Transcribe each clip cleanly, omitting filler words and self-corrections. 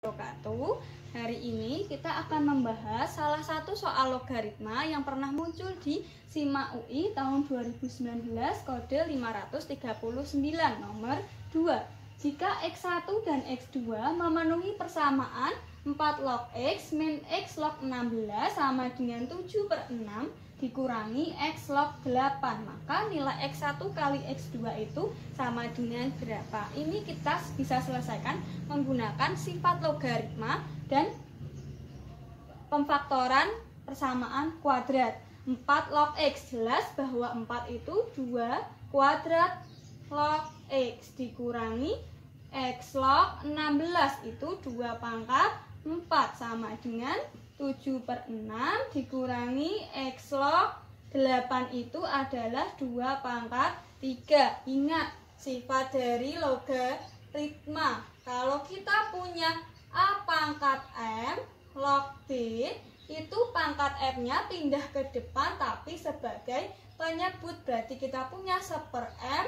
wabarakatuh. Hari ini kita akan membahas salah satu soal logaritma yang pernah muncul di SIMA UI tahun 2019 kode 539 nomor 2. Jika X1 dan X2 memenuhi persamaan 4 log X min X log 16 sama dengan 7/6 dikurangi X log 8, maka nilai X1 kali X2 itu sama dengan berapa? Ini kita bisa selesaikan menggunakan sifat logaritma dan pemfaktoran persamaan kuadrat. 4 log X, jelas bahwa 4 itu 2 kuadrat log X dikurangi X log 16 itu 2 pangkat 4 sama dengan 7/6 dikurangi X log 8 itu adalah 2 pangkat 3. Ingat sifat dari logaritma. Kalau kita punya A pangkat M log B, itu pangkat M-nya pindah ke depan tapi sebagai penyebut. Berarti kita punya 1/M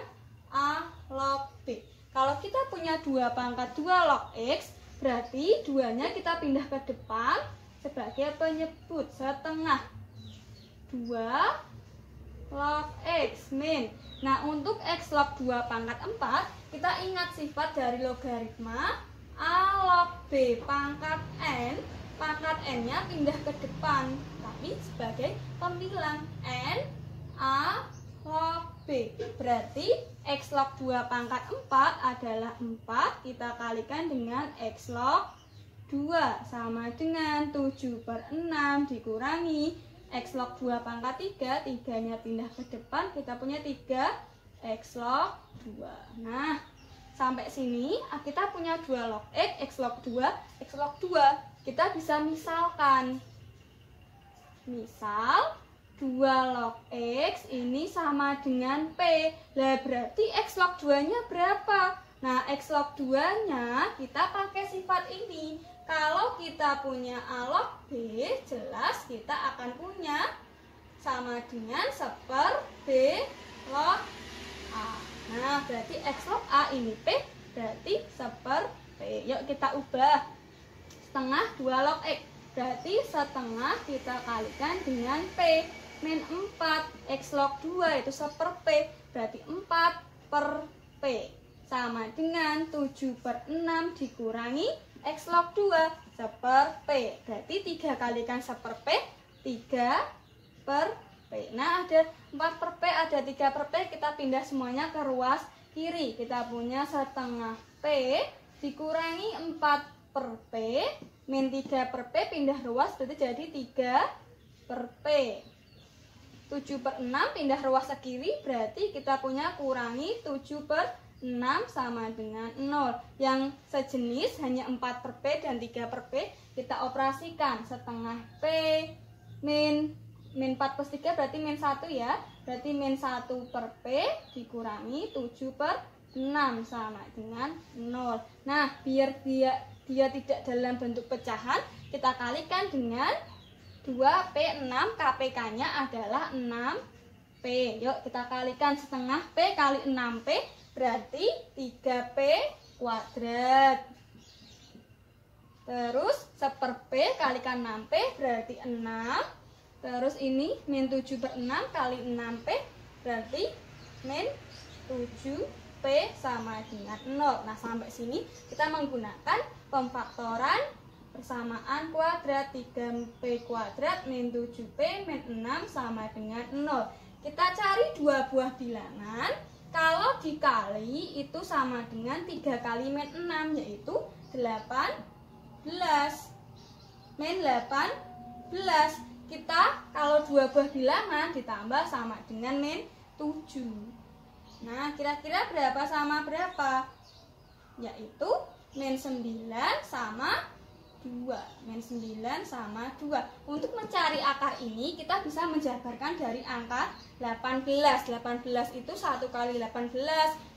A log B. Kalau kita punya 2 pangkat 2 log X, berarti 2-nya kita pindah ke depan sebagai penyebut, setengah 2 log X min. Nah, untuk X log 2 pangkat 4, kita ingat sifat dari logaritma A log B pangkat N. Pangkat N-nya pindah ke depan, tapi sebagai pembilang N A log B. Berarti X log 2 pangkat 4 adalah 4, kita kalikan dengan X log 2 sama dengan 7/6 dikurangi X log 2 pangkat 3, 3-nya pindah ke depan, kita punya 3 X log 2. Nah, sampai sini kita punya 2 log X log 2, X log 2. Kita bisa misalkan. Misal 2 log X ini sama dengan P. Lah berarti X log 2-nya berapa? Nah, X log 2-nya kita pakai sifat ini. Kalau kita punya A log B, jelas kita akan punya sama dengan 1/B log A. Nah, berarti X log A ini P, berarti 1/P. Yuk kita ubah. Setengah 2 log X, berarti setengah kita kalikan dengan P. Min 4, X log 2 itu 1/P, berarti 4/P. Sama dengan 7/6 dikurangi X log 2 1/P. Berarti 3 kalikan 1/P, 3/P. Nah, ada 4/P, ada 3/P, kita pindah semuanya ke ruas kiri. Kita punya setengah P dikurangi 4/P min 3/P, pindah ruas berarti jadi 3/P. 7/6 pindah ruas ke kiri, berarti kita punya kurangi 7/6 sama dengan 0. Yang sejenis hanya 4/P dan 3/P, kita operasikan. Setengah P min 4 plus 3 berarti min 1 ya. Berarti min 1/P dikurangi 7/6 sama dengan 0. Nah, biar dia tidak dalam bentuk pecahan, kita kalikan dengan 2P6, KPK-nya adalah 6P. Yuk kita kalikan. Setengah P kali 6P berarti 3P kuadrat. Terus 1/P kalikan 6P berarti 6. Terus ini min 7/6 kali 6P berarti min 7P sama dengan 0. Nah, sampai sini kita menggunakan pemfaktoran persamaan kuadrat. 3P kuadrat min 7P min 6 sama dengan 0. Kita cari dua buah bilangan. Kalau dikali itu sama dengan 3 kali min 6, yaitu 18. Min 18. Kita kalau dua buah bilangan ditambah sama dengan min 7. Nah, kira-kira berapa sama berapa? Yaitu min 9 sama 2. Min 9 sama 2. Untuk mencari akar ini kita bisa menjabarkan dari angka 18. 18 itu 1 kali 18,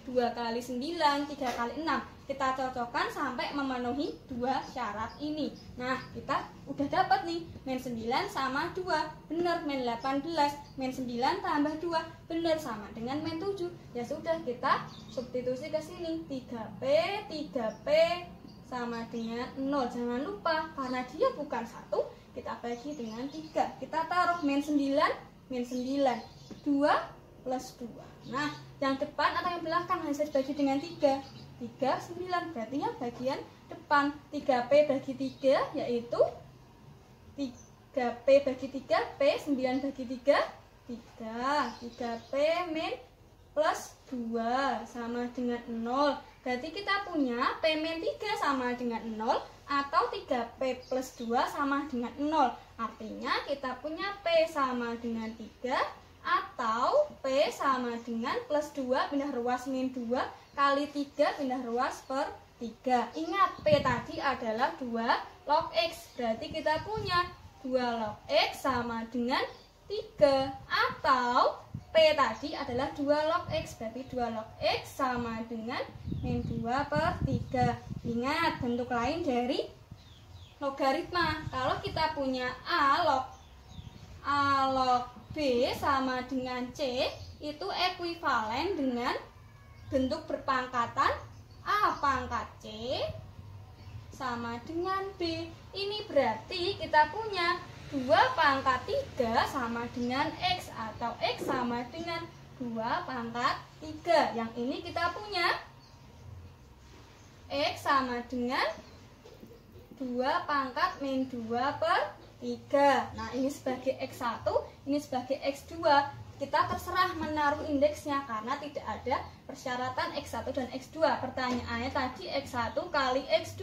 2 kali 9, 3 kali 6. Kita cocokkan sampai memenuhi 2 syarat ini. Nah, kita udah dapat nih min 9 sama 2. Benar, min 18. Min 9 tambah 2. Benar, sama dengan min 7. Ya sudah, kita substitusi ke sini. 3P, 3P sama dengan 0. Jangan lupa, karena dia bukan 1, kita bagi dengan 3. Kita taruh min 9, 2 plus 2. Nah, yang depan atau yang belakang bisa dibagi dengan 3. 3, 9, berarti yang bagian depan. 3P bagi 3, yaitu 3P bagi 3, P, 9 bagi 3, 3P min plus 2 sama dengan 0. Berarti kita punya P min 3 sama dengan 0 atau 3P plus 2 sama dengan 0. Artinya kita punya P sama dengan 3 atau P sama dengan plus 2 pindah ruas min 2 kali 3 pindah ruas per 3. Ingat, P tadi adalah 2 log X. Berarti kita punya 2 log X sama dengan 3. Atau P tadi adalah 2 log X. Berarti 2 log X sama dengan min 2 per 3. Ingat, bentuk lain dari logaritma. Kalau kita punya A log B sama dengan C, itu ekuivalen dengan bentuk berpangkatan A pangkat C sama dengan B. Ini berarti kita punya 2 pangkat 3 sama dengan X, atau X sama dengan 2 pangkat 3. Yang ini kita punya X sama dengan 2 pangkat min 2 per 3. Nah, ini sebagai X1, ini sebagai X2. Kita terserah menaruh indeksnya karena tidak ada persyaratan X1 dan X2. Pertanyaannya tadi X1 kali X2,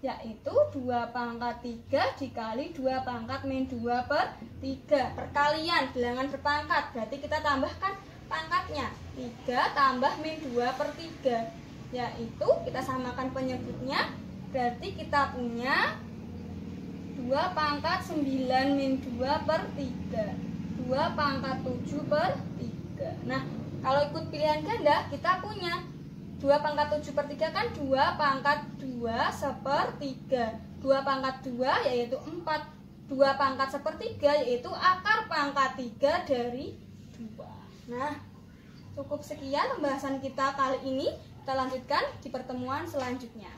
yaitu 2 pangkat 3 dikali 2 pangkat min 2 per 3. Perkalian bilangan berpangkat, berarti kita tambahkan pangkatnya. 3 tambah min 2 per 3, yaitu kita samakan penyebutnya. Berarti kita punya 2 pangkat 9 min 2 per 3. 2 pangkat 7 per 3. Nah, kalau ikut pilihan ganda, kita punya 2 pangkat 7 per 3 kan 2 pangkat 2 sepertiga. 2 pangkat 2 yaitu 4. 2 pangkat sepertiga yaitu akar pangkat 3 dari 2. Nah, cukup sekian pembahasan kita kali ini. Kita lanjutkan di pertemuan selanjutnya.